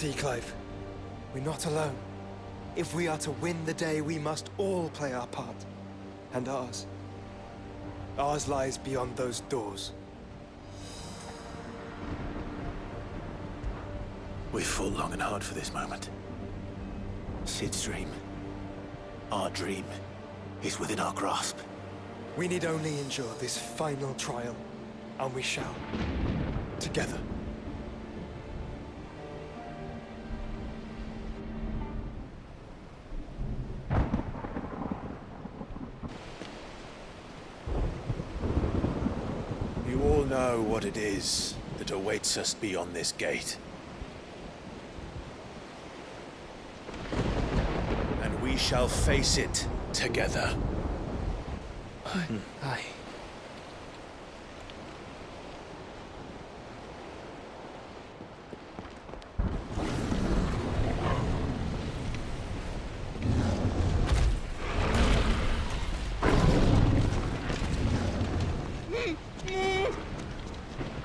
See, Clive, we're not alone. If we are to win the day, we must all play our part. And ours. Ours lies beyond those doors. We've fought long and hard for this moment. Sid's dream, our dream, is within our grasp. We need only endure this final trial, and we shall. Together. You all know what it is that awaits us beyond this gate. And we shall face it together. Aye.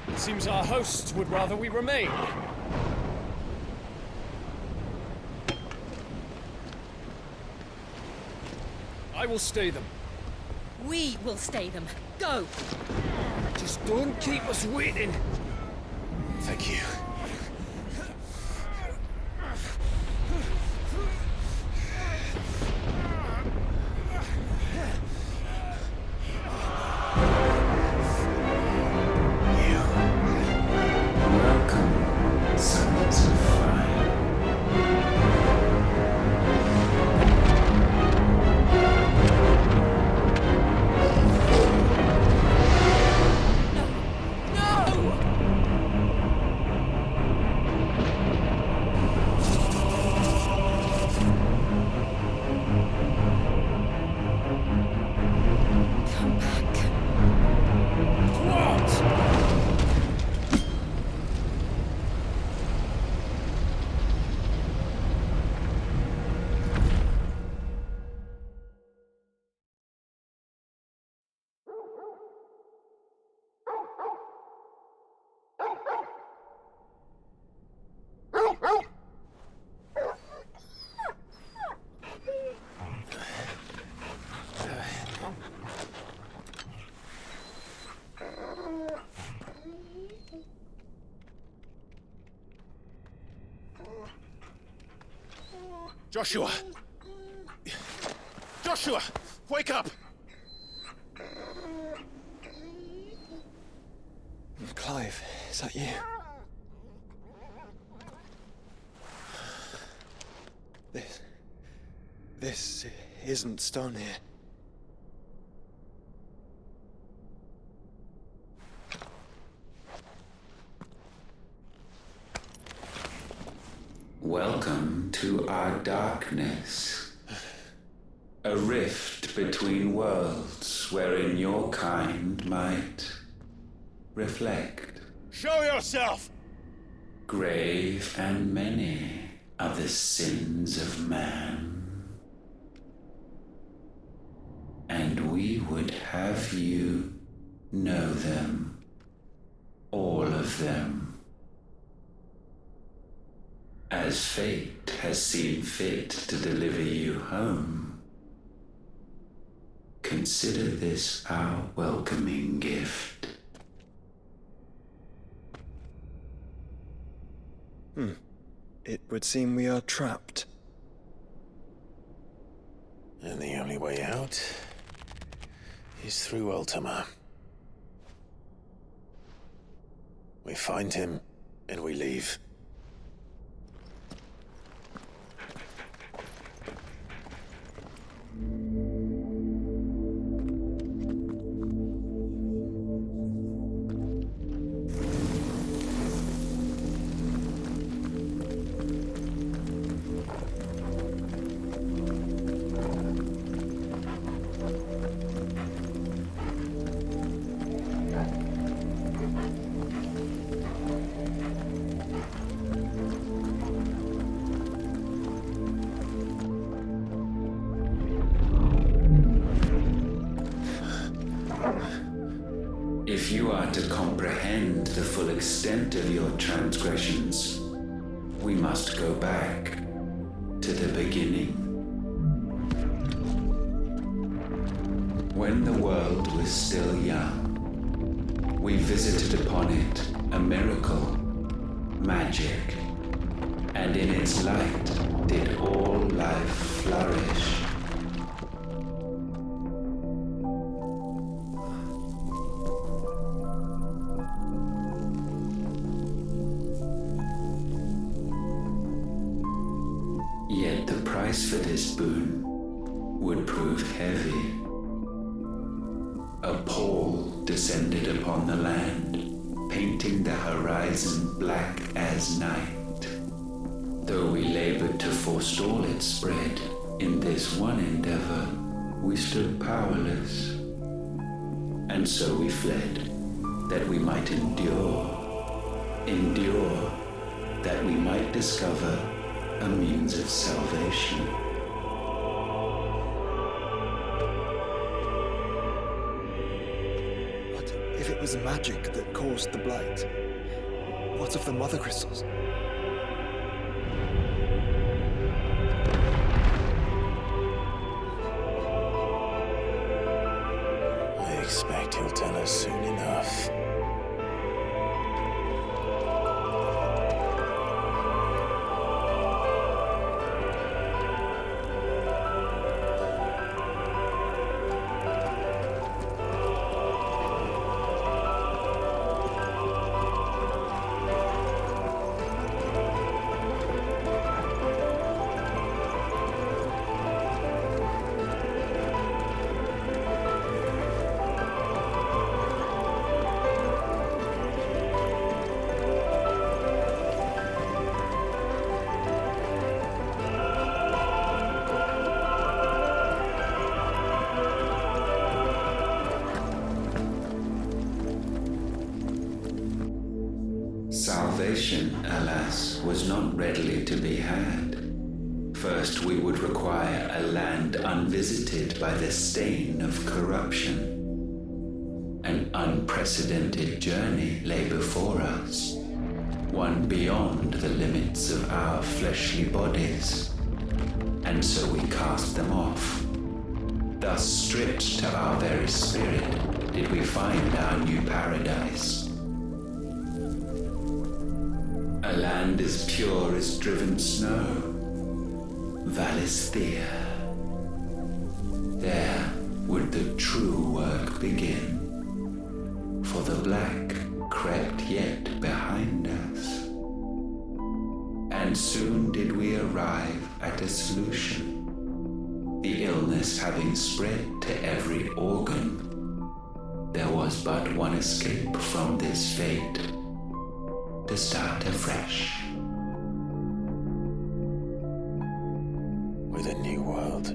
It seems our hosts would rather we remain. I will stay them. We will stay them. Go! Just don't keep us waiting. Thank you. Welcome, sons of fire. Come back. What? Joshua! Joshua! Wake up! Clive, is that you? This isn't stone here. Welcome to our darkness. A rift between worlds wherein your kind might reflect. Show yourself! Grave and many are the sins of man. And we would have you know them, all of them. As fate has seen fit to deliver you home, consider this our welcoming gift. It would seem we are trapped. And the only way out is through Ultima. We find him and we leave. If you are to comprehend the full extent of your transgressions, we must go back to the beginning. When the world was still young, we visited upon it a miracle, magic, and in its light did all life flourish. Yet the price for this boon would prove heavy. A pall descended upon the land, painting the horizon black as night. Though we labored to forestall its spread, in this one endeavor we stood powerless. And so we fled, that we might endure, that we might discover a means of salvation. But if it was magic that caused the blight, what of the mother crystals? I expect he'll tell us soon enough. Salvation, alas, was not readily to be had. First, we would require a land unvisited by the stain of corruption. An unprecedented journey lay before us, one beyond the limits of our fleshly bodies. And so we cast them off. Thus, stripped to our very spirit, did we find our new paradise. A land as pure as driven snow, Valisthea. There would the true work begin, for the black crept yet behind us. And soon did we arrive at a solution, the illness having spread to every organ. There was but one escape from this fate, to start afresh. With a new world.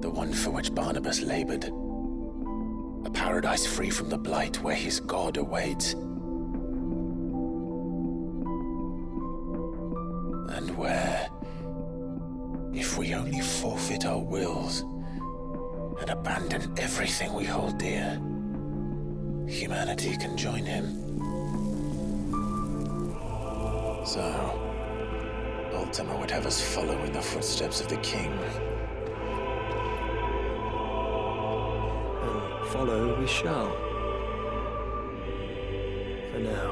The one for which Barnabas labored. A paradise free from the blight where his God awaits. And where, if we only forfeit our wills and abandon everything we hold dear, humanity can join him. So, Ultima would have us follow in the footsteps of the king. And follow we shall. For now.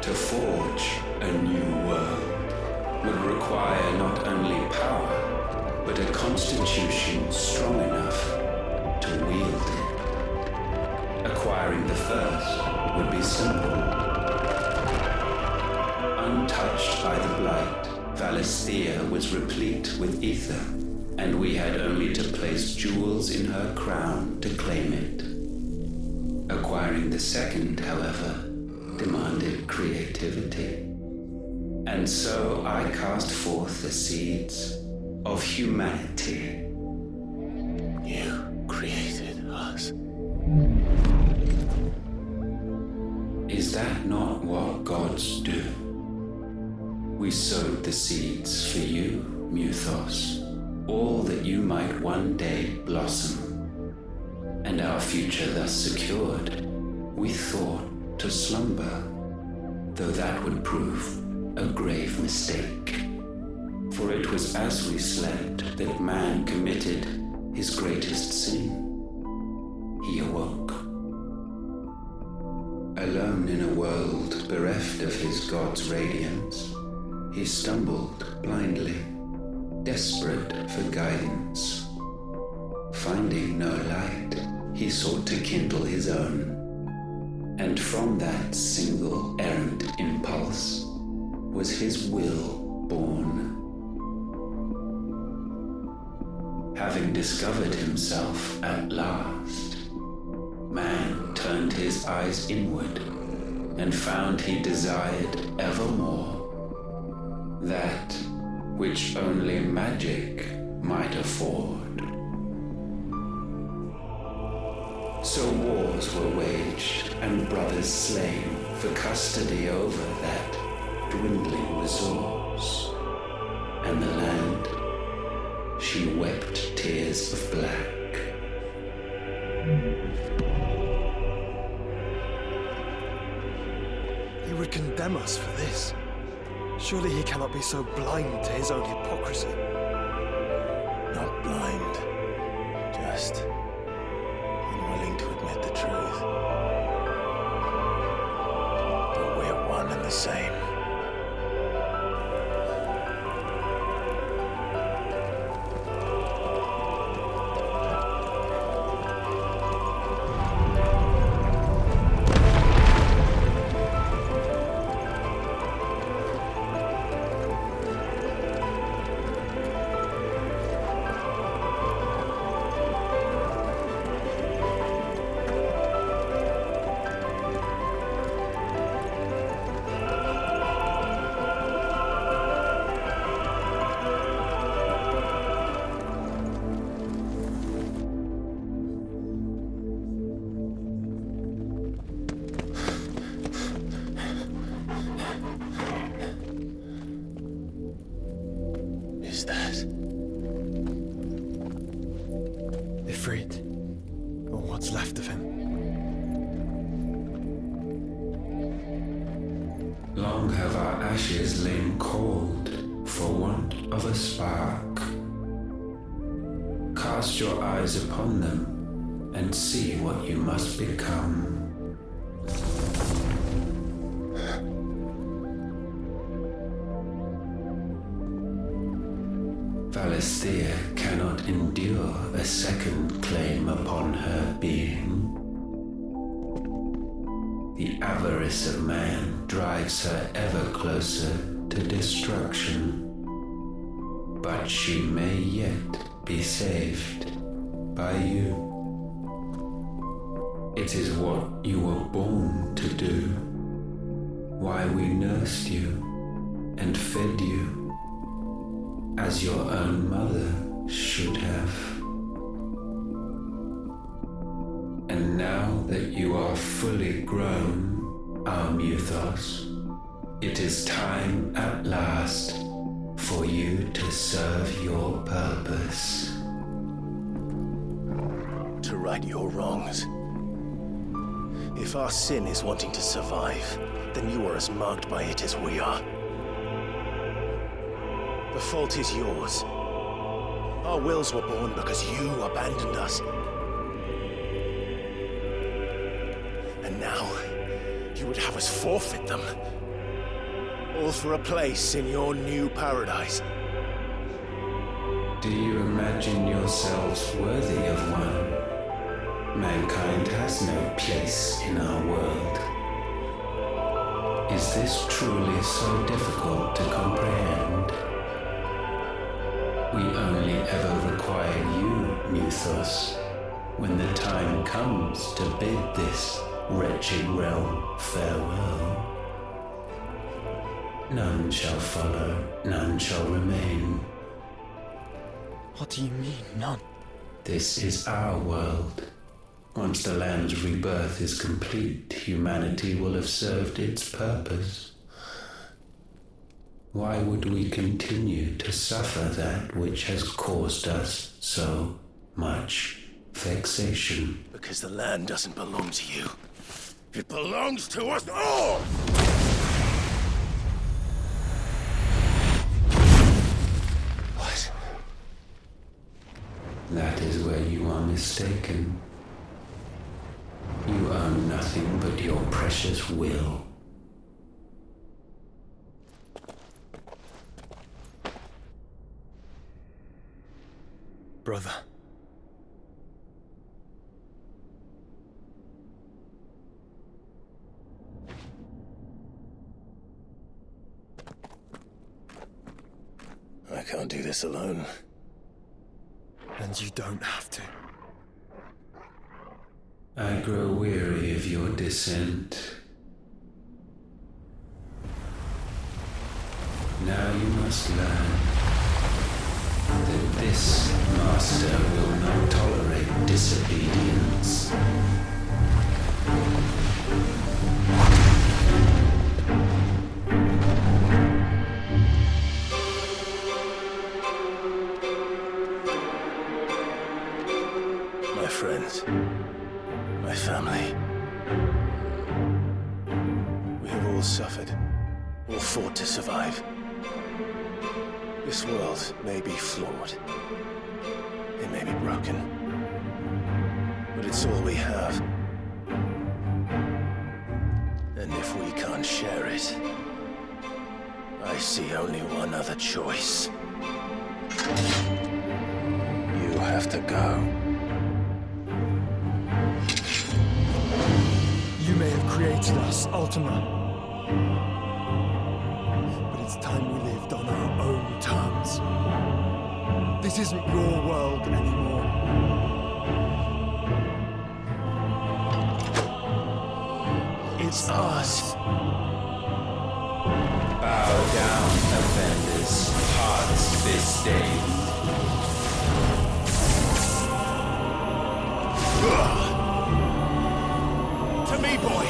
To forge a new world would require not only power, but a constitution strong enough to wield it. Acquiring the first would be simple. Untouched by the blight, Valisthea was replete with ether and we had only to place jewels in her crown to claim it. Acquiring the second, however, demanded creativity. And so I cast forth the seeds of humanity. You created us. Is that not what gods do? We sowed the seeds for you, Muthos, all that you might one day blossom. And our future thus secured, we thought to slumber, though that would prove a grave mistake. For it was as we slept that man committed his greatest sin. He awoke. Alone in a world bereft of his god's radiance, he stumbled blindly, desperate for guidance. Finding no light, he sought to kindle his own. And from that single errant impulse was his will born. Having discovered himself at last, man turned his eyes inward and found he desired evermore that which only magic might afford. So wars were waged and brothers slain for custody over that dwindling resource, and the land, she wept tears of black. He would condemn us for this. Surely he cannot be so blind to his own hypocrisy. Not blind, just unwilling to admit the truth. But we're one and the same. Ifrit, or what's left of him. Long have our ashes lain cold for want of a spark. Cast your eyes upon them and see what you must become. Valisthea cannot endure a second claim upon her being. The avarice of man drives her ever closer to destruction. But she may yet be saved by you. It is what you were born to do, why we nursed you and fed you as your own mother should have. And now that you are fully grown, our Muthos, it is time at last for you to serve your purpose. To right your wrongs. If our sin is wanting to survive, then you are as marked by it as we are. The fault is yours. Our wills were born because you abandoned us. And now, you would have us forfeit them. All for a place in your new paradise. Do you imagine yourselves worthy of one? Mankind has no place in our world. Is this truly so difficult to comprehend? We only ever Mythos, when the time comes to bid this wretched realm farewell, none shall follow, none shall remain. What do you mean, none? This is our world. Once the land's rebirth is complete, humanity will have served its purpose. Why would we continue to suffer that which has caused us so much vexation? Because the land doesn't belong to you. It belongs to us all! What? That is where you are mistaken. You own nothing but your precious will. Brother. I can't do this alone. And you don't have to. I grow weary of your dissent. Now you must learn that this master will not tolerate disobedience. My friends, my family. We have all suffered, all fought to survive. This world may be flawed. It may be broken. But it's all we have. And if we can't share it, I see only one other choice. You have to go. You may have created us, Ultima. But it's time we lived on our own terms. This isn't your world anymore. It's ours. Bow down, offenders, hearts disdained. To me, boy!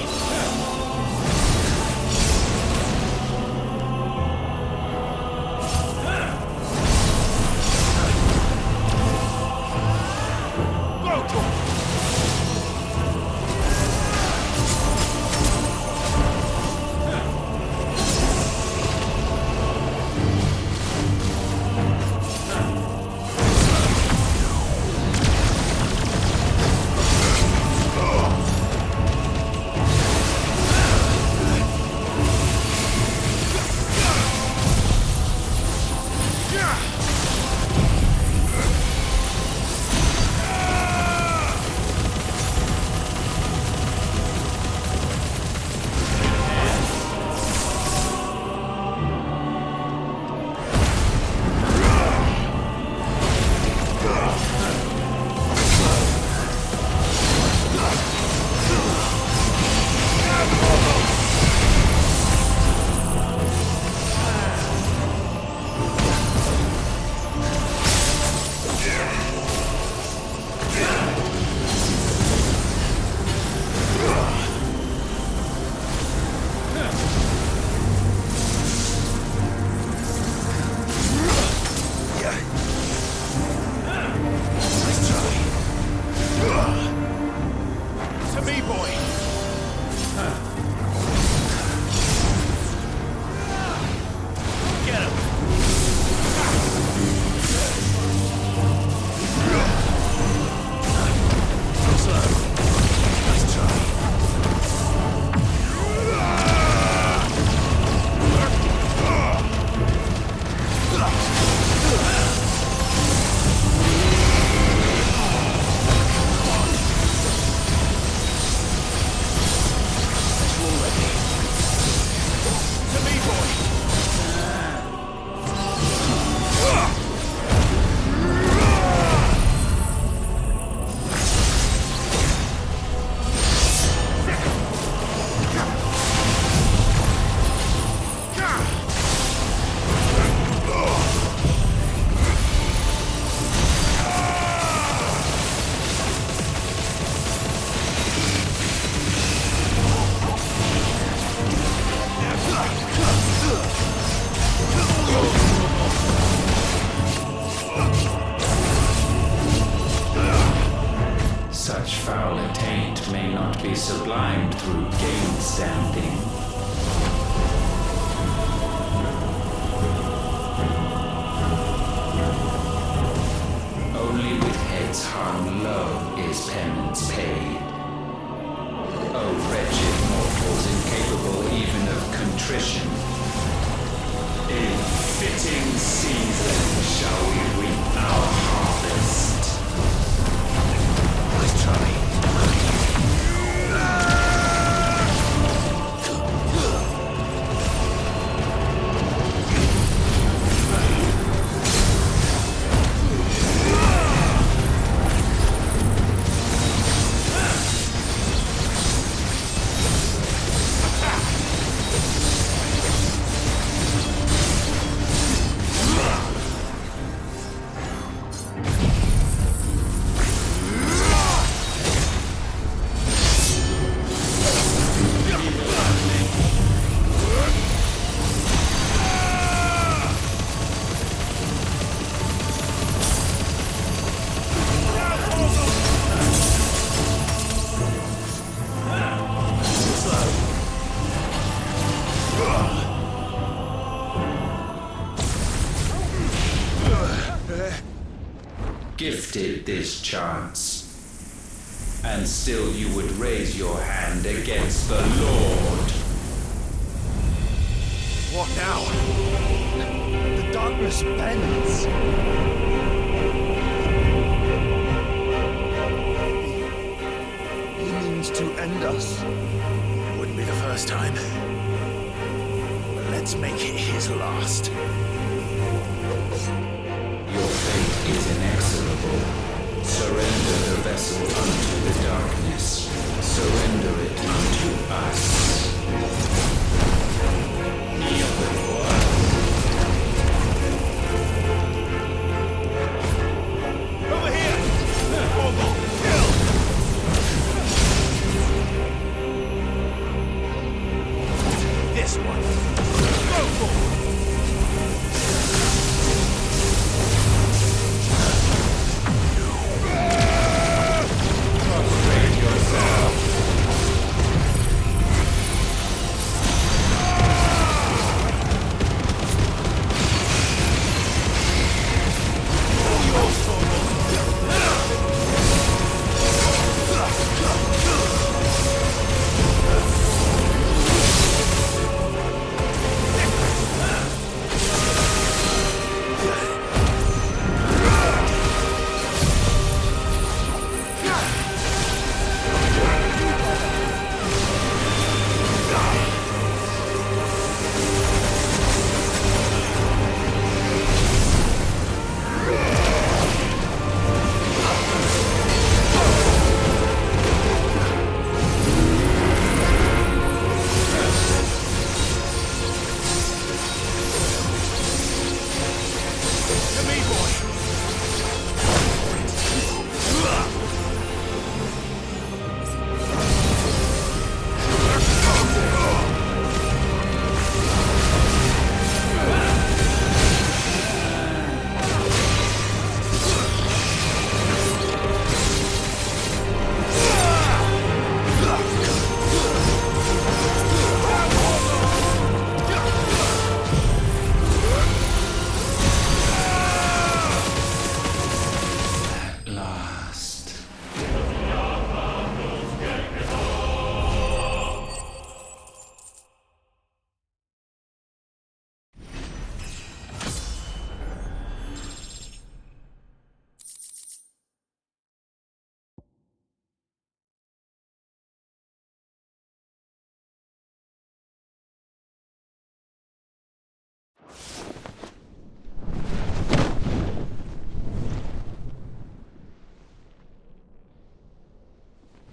sublimed through game standing. Only with heads hung low is penance paid. O wretched mortals incapable even of contrition, in fitting season shall we reap our harvest. Nice try. Gifted this chance, and still you would raise your hand against the Lord. What now? The darkness bends. He means to end us. It wouldn't be the first time. But let's make it his last. Your fate is inexorable. Surrender the vessel unto the darkness. Surrender it unto us. Kneel before us. Over here! Horrible! Kill! This one! Go for it!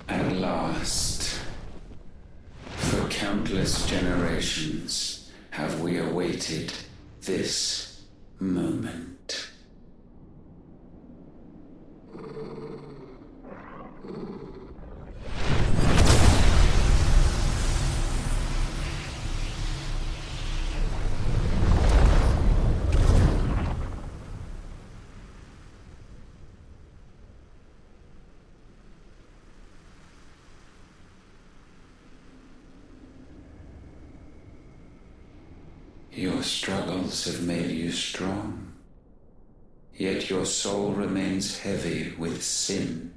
At last, for countless generations, have we awaited this moment. Your struggles have made you strong, yet your soul remains heavy with sin.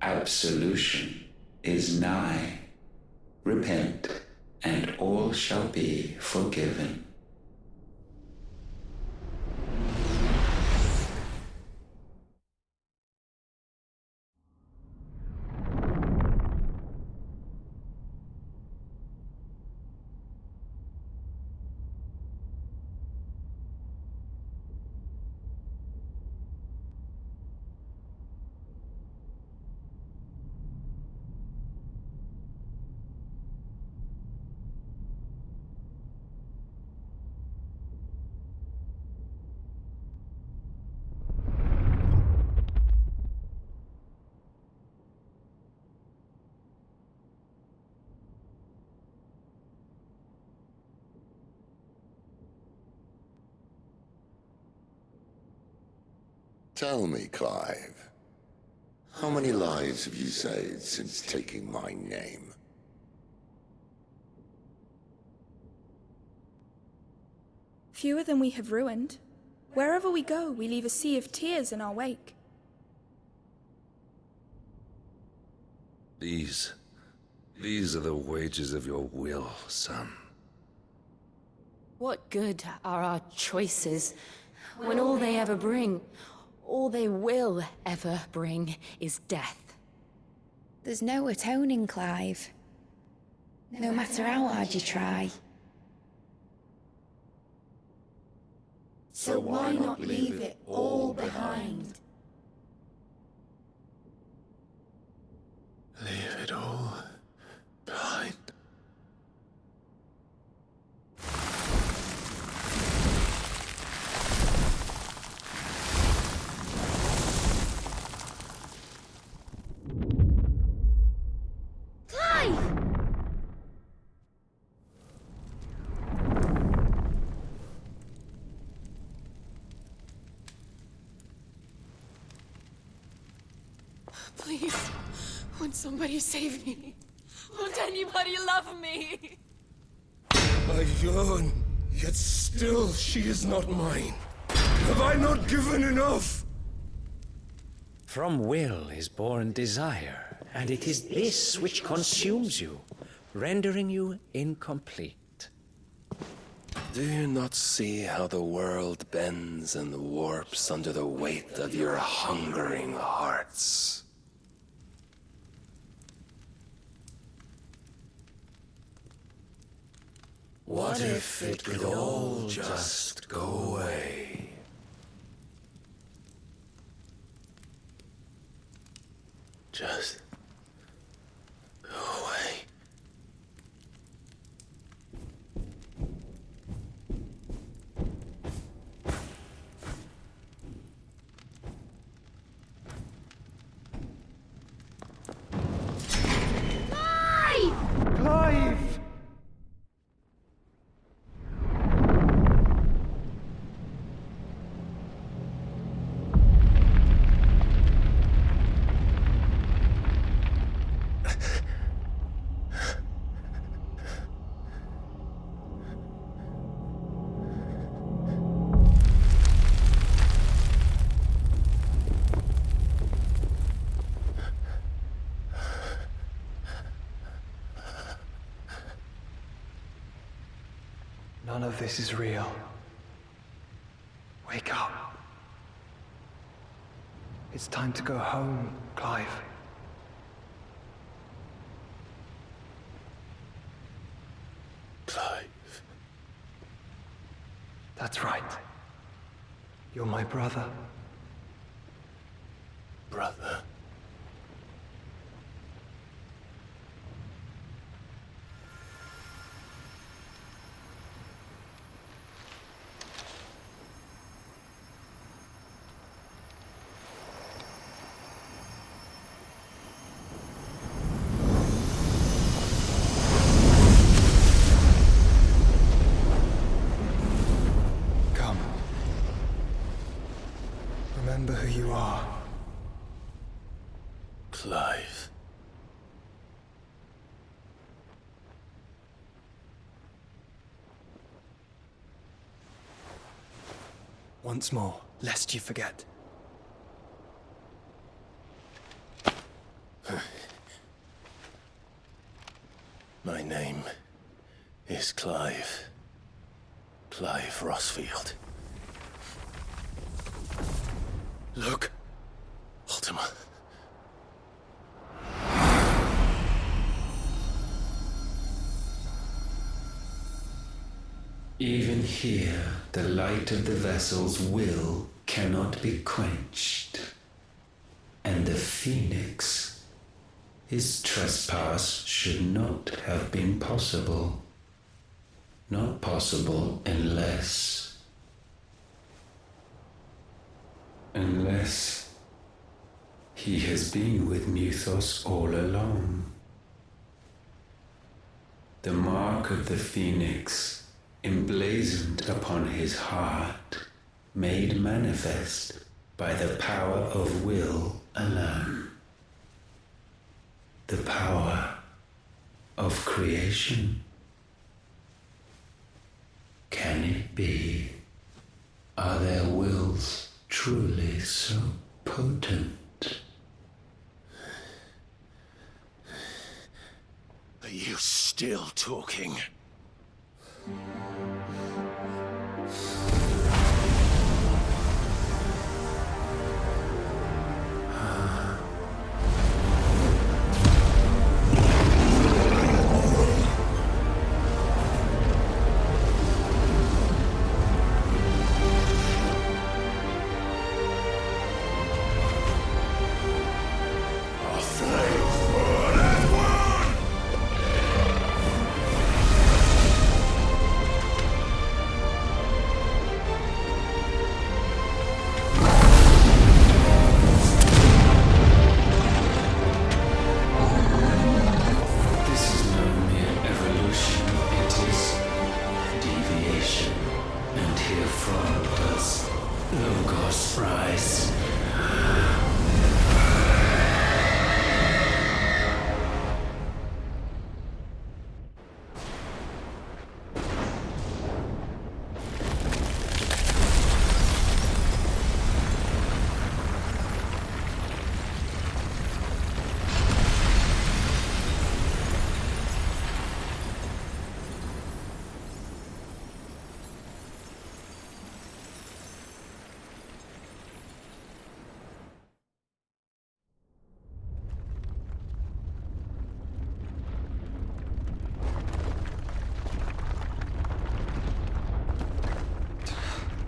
Absolution is nigh. Repent, and all shall be forgiven. Tell me, Clive, how many lives have you saved since taking my name? Fewer than we have ruined. Wherever we go, we leave a sea of tears in our wake. These are the wages of your will, son. What good are our choices when all they ever bring, all they will ever bring, is death? There's no atoning, Clive. No matter how hard you try. So why not leave it all behind? Leave it all behind. Please, won't somebody save me? Won't anybody love me? I yearn, yet still she is not mine. Have I not given enough? From will is born desire, and it is this which consumes you, rendering you incomplete. Do you not see how the world bends and warps under the weight of your hungering hearts? What if it could all just go away? Just go away. Clive! None of this is real. Wake up. It's time to go home, Clive. Clive. That's right. You're my brother. Brother. Remember who you are. once more, lest you forget. My name is Clive. Clive Rossfield. Look, Ultima. Even here, the light of the vessel's will cannot be quenched. And the Phoenix, his trespass should not have been possible. Not possible unless he has been with Mythos all along. The mark of the Phoenix, emblazoned upon his heart, made manifest by the power of will alone. The power of creation. Can it be? Are their wills truly so potent? Are you still talking?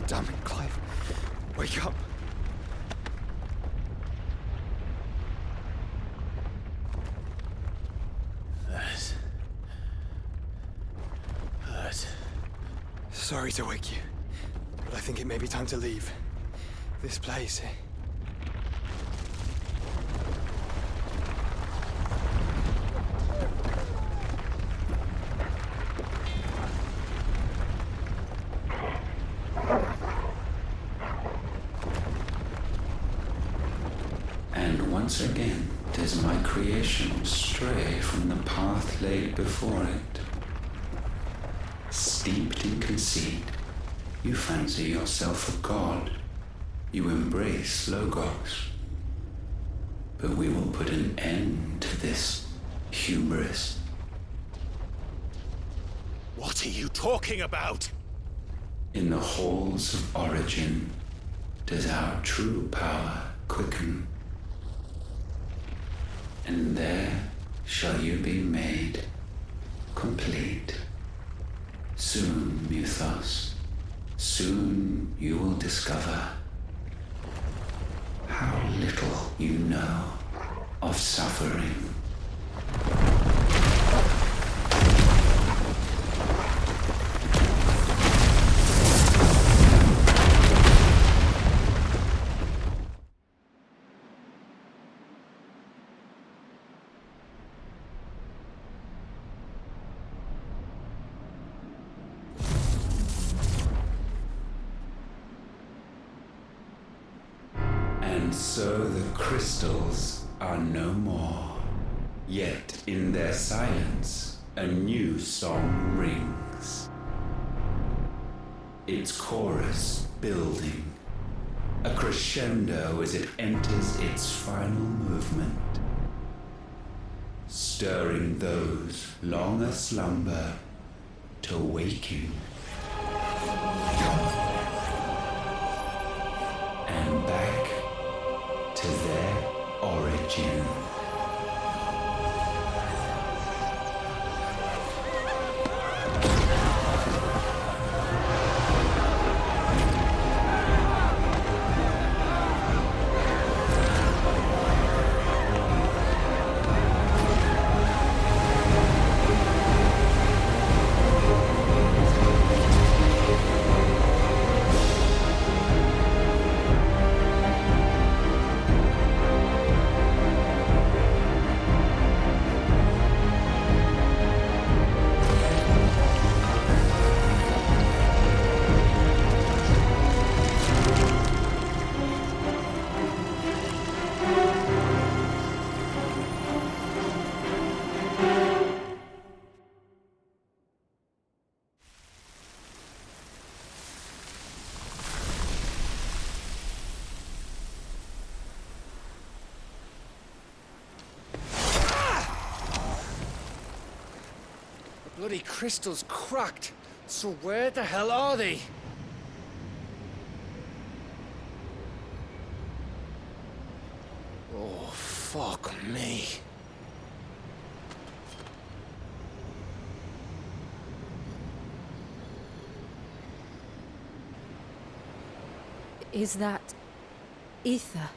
Damn it, Clive. Wake up. That. Sorry to wake you, but I think it may be time to leave. This place. Once again does my creation stray from the path laid before it. Steeped in conceit, you fancy yourself a god. You embrace Logos. But we will put an end to this hubris. What are you talking about? In the halls of origin does our true power quicken. And there shall you be made complete. Soon, Mythos, soon you will discover how little you know of suffering. And so the crystals are no more, yet in their silence a new song rings. its chorus building, a crescendo as it enters its final movement, stirring those long aslumber to waking, and back to their origin. Bloody crystal's cracked. So where the hell are they? Oh, fuck me. Is that ether?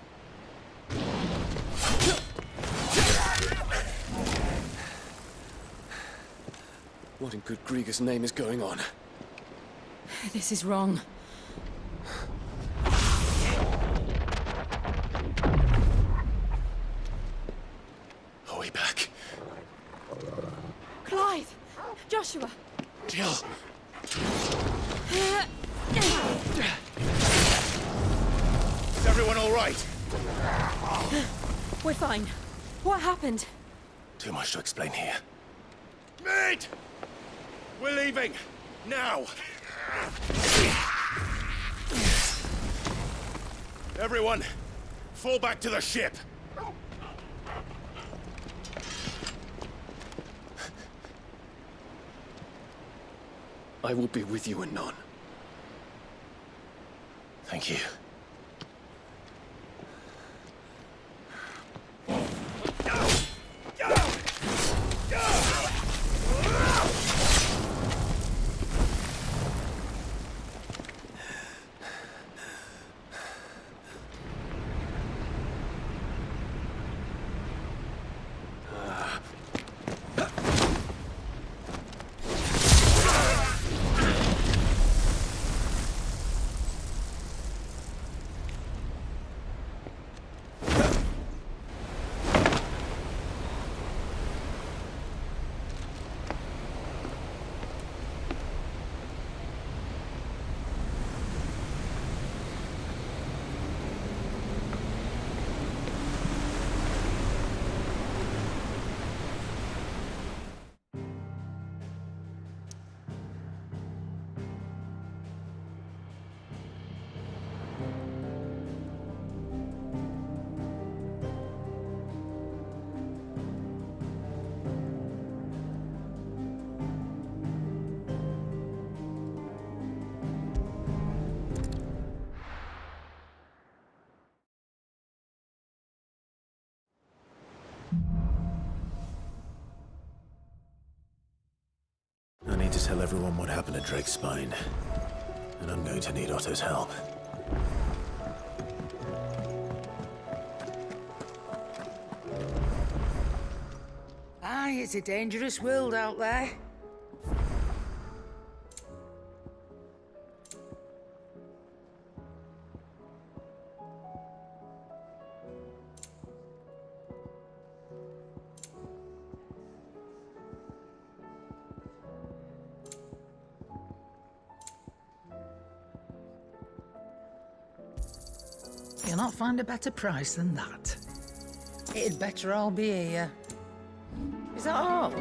What in good Grieger's name is going on? This is wrong. Are we back? Clive! Joshua! Jill! Is everyone all right? We're fine. What happened? Too much to explain here. Mate! We're leaving! Now! Everyone, fall back to the ship! I will be with you anon. Thank you. I need to tell everyone what happened at Drake's Spine. And I'm going to need Otto's help. Aye, it's a dangerous world out there. You'll not find a better price than that. It'd better all be here. Is that all?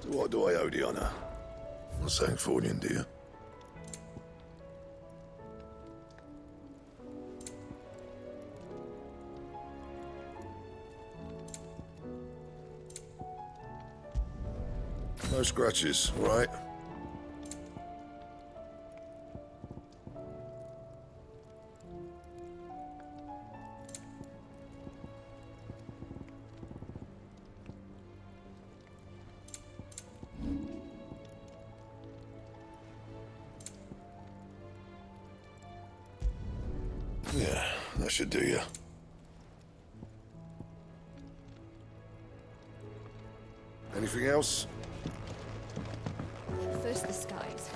So what do I owe the honor? Not saying fortune, do you? No scratches, all right? Yeah, that should do you. Anything else? First the skies.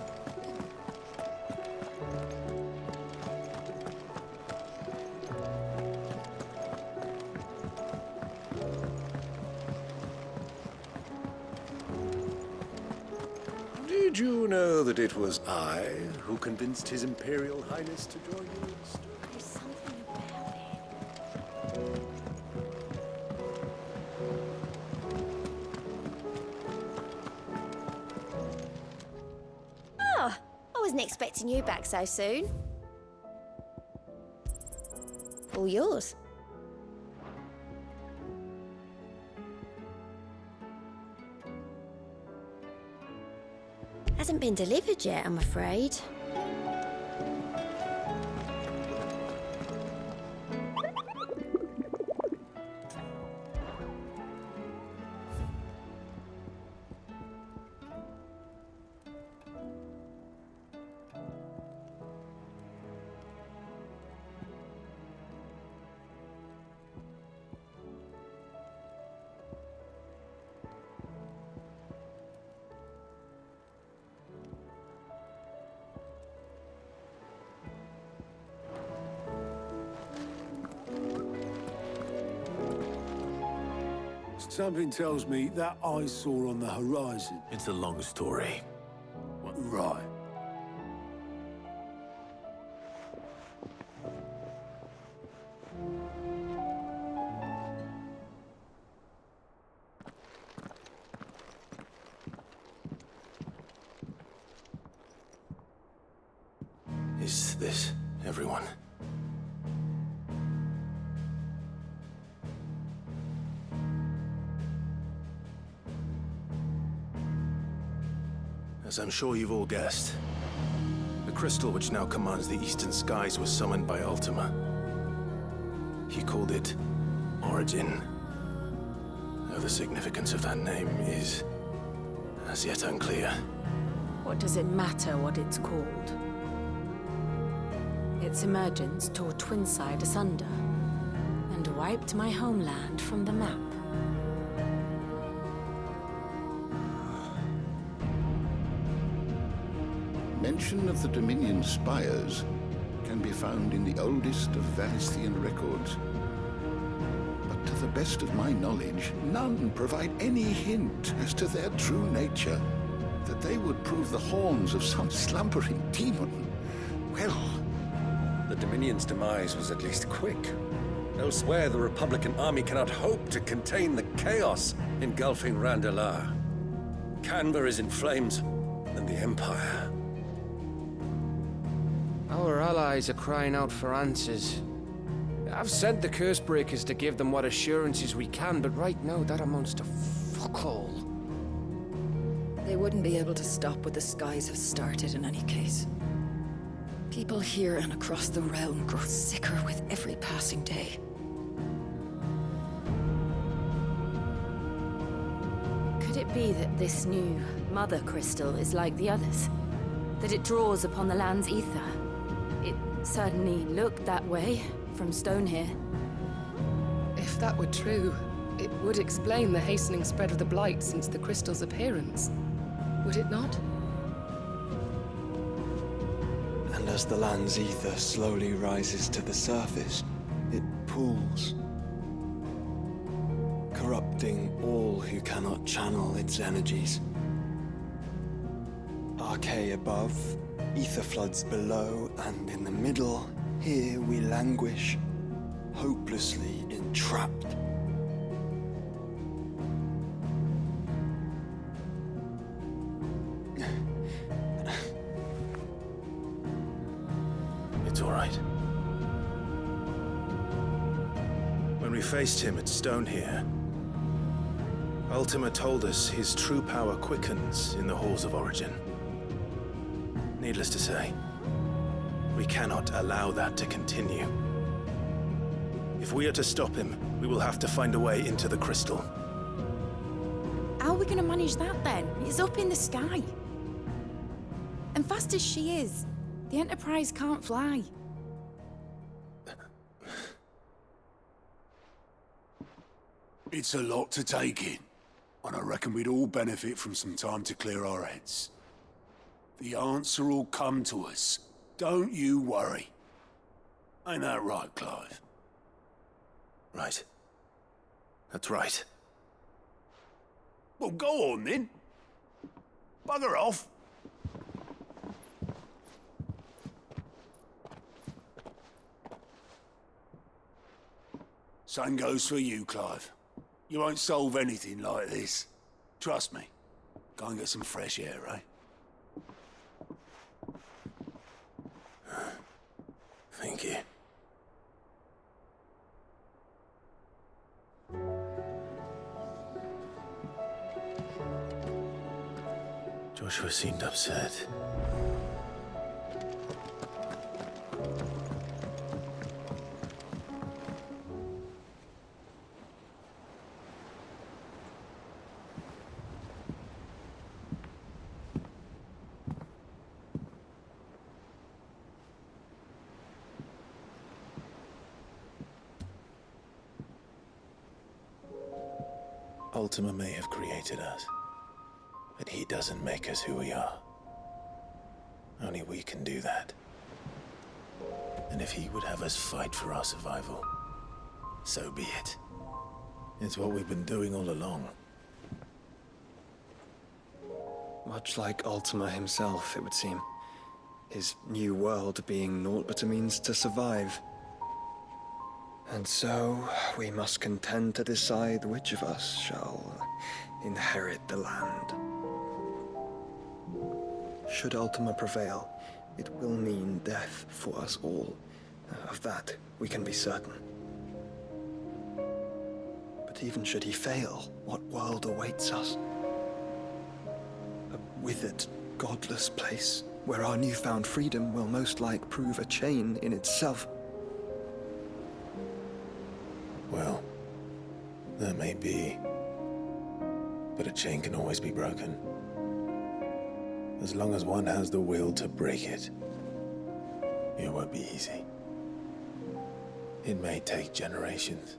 Did you know that it was I who convinced His Imperial Highness to join you in Stirling? There's something about it. Oh, I wasn't expecting you back so soon. All yours. Hasn't been delivered yet, I'm afraid. Something tells me that I saw on the horizon. It's a long story. Right. Is this everyone? As I'm sure you've all guessed, the crystal which now commands the eastern skies was summoned by Ultima. He called it Origin. Though the significance of that name is as yet unclear. What does it matter what it's called? Its emergence tore Twinside asunder and wiped my homeland from the map. Mention of the Dominion spires can be found in the oldest of Valisthian records. But to the best of my knowledge, none provide any hint as to their true nature. That they would prove the horns of some slumbering demon. Well, The Dominion's demise was at least quick. Elsewhere, the Republican army cannot hope to contain the chaos engulfing Randalar. Canva is in flames, and the Empire. Our allies are crying out for answers. I've sent the Cursebreakers to give them what assurances we can, but right now that amounts to fuck all. They wouldn't be able to stop what the skies have started in any case. People here and across the realm grow sicker with every passing day. Could it be that this new Mother Crystal is like the others? That it draws upon the land's ether? It certainly looked that way from stone here. If that were true, it would explain the hastening spread of the Blight since the crystal's appearance. Would it not? And as the land's ether slowly rises to the surface, it pools, corrupting all who cannot channel its energies. Archay above, ether floods below, and in the middle, here we languish, hopelessly entrapped. It's all right. When we faced him at Stone here, Ultima told us his true power quickens in the halls of origin. Needless to say, we cannot allow that to continue. If we are to stop him, we will have to find a way into the crystal. How are we going to manage that then? It's up in the sky. And fast as she is, the Enterprise can't fly. It's a lot to take in, and I reckon we'd all benefit from some time to clear our heads. The answer will come to us. Don't you worry. Ain't that right, Clive? Right. That's right. Well, go on then. Bugger off. Same goes for you, Clive. You won't solve anything like this. Trust me. Go and get some fresh air, eh? Thank you. Joshua seemed upset. Ultima may have created us, but he doesn't make us who we are. Only we can do that. And if he would have us fight for our survival, so be it. It's what we've been doing all along. Much like Ultima himself, it would seem. His new world being naught but a means to survive. And so, we must contend to decide which of us shall inherit the land. Should Ultima prevail, it will mean death for us all. Of that, we can be certain. But even should he fail, what world awaits us? A withered, godless place, where our newfound freedom will most like prove a chain in itself. Well, that may be, but a chain can always be broken. As long as one has the will to break it, it won't be easy. It may take generations,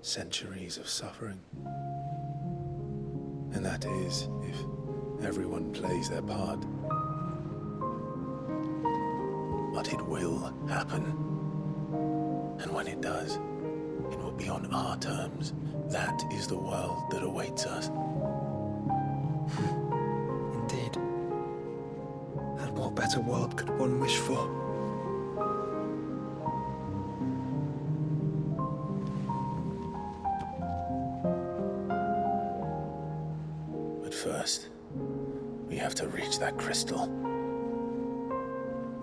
centuries of suffering. And that is if everyone plays their part. But it will happen. And when it does, it will be on our terms. That is the world that awaits us. Indeed. And what better world could one wish for? But first, we have to reach that crystal.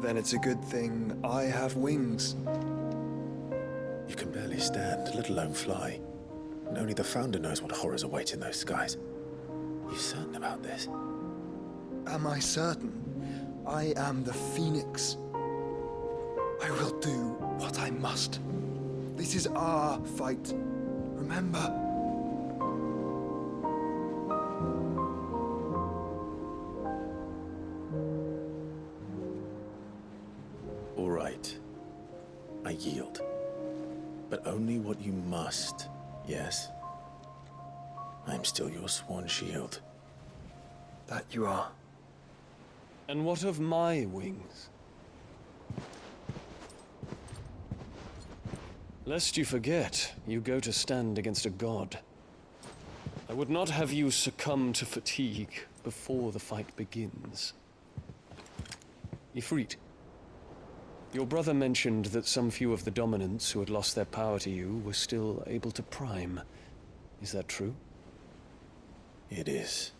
Then it's a good thing I have wings. You can barely stand, let alone fly. And only the Founder knows what horrors await in those skies. You certain about this? Am I certain? I am the Phoenix. I will do what I must. This is our fight. Remember? All right. I yield. But only what you must, yes? I'm still your sworn shield. That you are. And what of my wings? Lest you forget, you go to stand against a god. I would not have you succumb to fatigue before the fight begins. Ifrit. Your brother mentioned that some few of the dominants who had lost their power to you were still able to prime. Is that true? It is.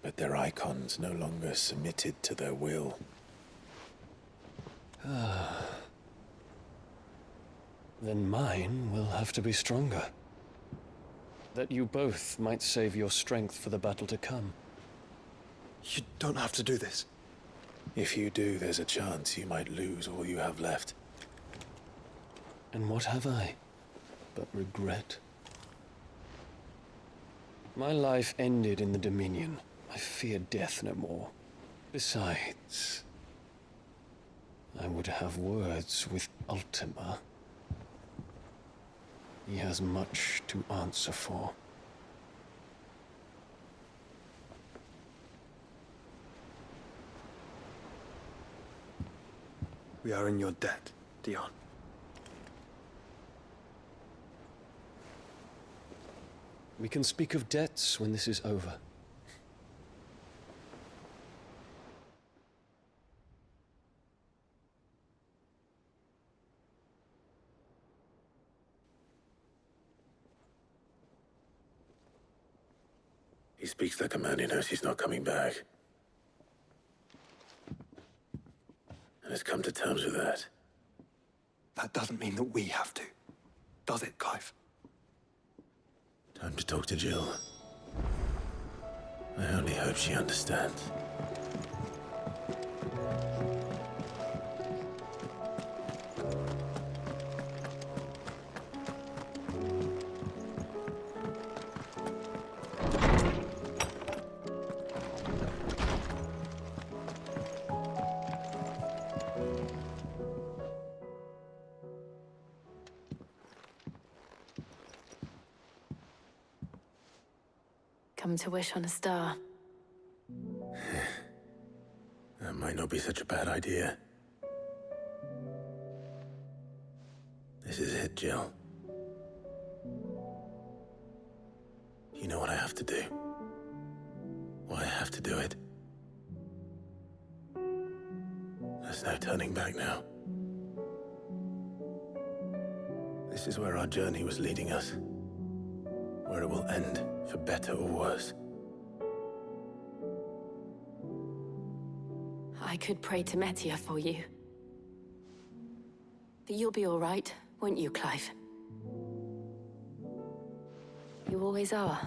But their icons no longer submitted to their will. Then mine will have to be stronger. That you both might save your strength for the battle to come. You don't have to do this. If you do, there's a chance you might lose all you have left. And what have I but regret? My life ended in the Dominion. I fear death no more. Besides, I would have words with Ultima. He has much to answer for. We are in your debt, Dion. We can speak of debts when this is over. He speaks like a man who knows he's not coming back. And has come to terms with that. That doesn't mean that we have to, does it, Clive? Time to talk to Jill. I only hope she understands. Come to wish on a star. That might not be such a bad idea. This is it, Jill. You know what I have to do. Why I have to do it. There's no turning back now. This is where our journey was leading us. Where it will end, for better or worse. I could pray to Metia for you. But you'll be all right, won't you, Clive? You always are.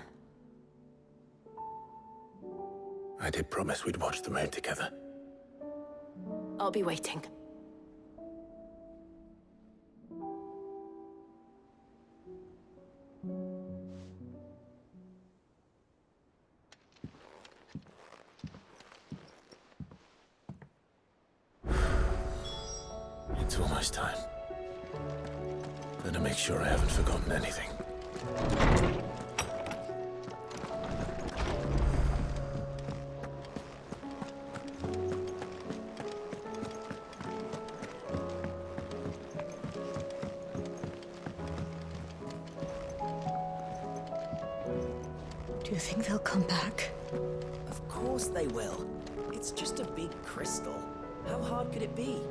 I did promise we'd watch the moon together. I'll be waiting. It's almost time. Better make sure I haven't forgotten anything. Do you think they'll come back? Of course they will. It's just a big crystal. How hard could it be?